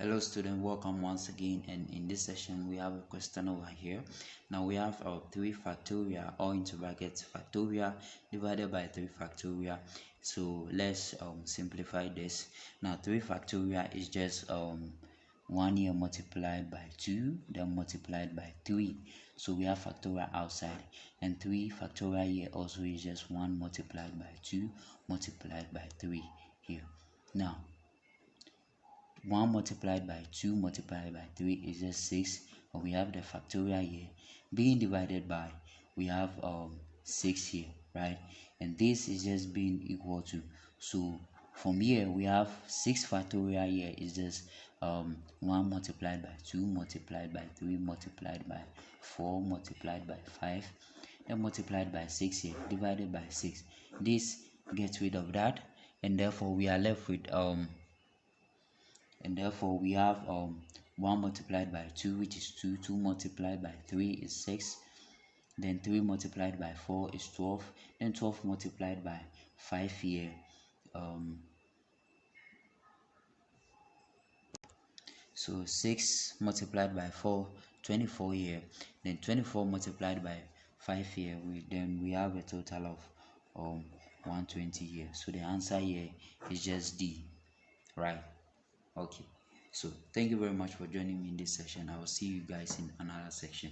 Hello student, welcome once again, and in this session we have a question over here. Now we have our 3 factorial, or into brackets factorial divided by 3 factorial. So let's simplify this. Now 3 factorial is just 1 here multiplied by 2 then multiplied by 3. So we have factorial outside, and 3 factorial here also is just 1 multiplied by 2 multiplied by 3 here. Now 1 multiplied by 2 multiplied by 3 is just 6, and we have the factorial here being divided by, we have 6 here, right? And this is just being equal to, so from here we have 6 factorial here is just 1 multiplied by 2 multiplied by 3 multiplied by 4 multiplied by 5 and multiplied by 6 here divided by 6. This gets rid of that, and therefore we are left with we have 1 multiplied by 2, which is 2, 2 multiplied by 3 is 6, then 3 multiplied by 4 is 12, then 12 multiplied by 5 here, so 6 multiplied by 4, 24 here, then 24 multiplied by 5 here, we have a total of 120 here. So the answer here is just D, right? Okay, so thank you very much for joining me in this session. I will see you guys in another section.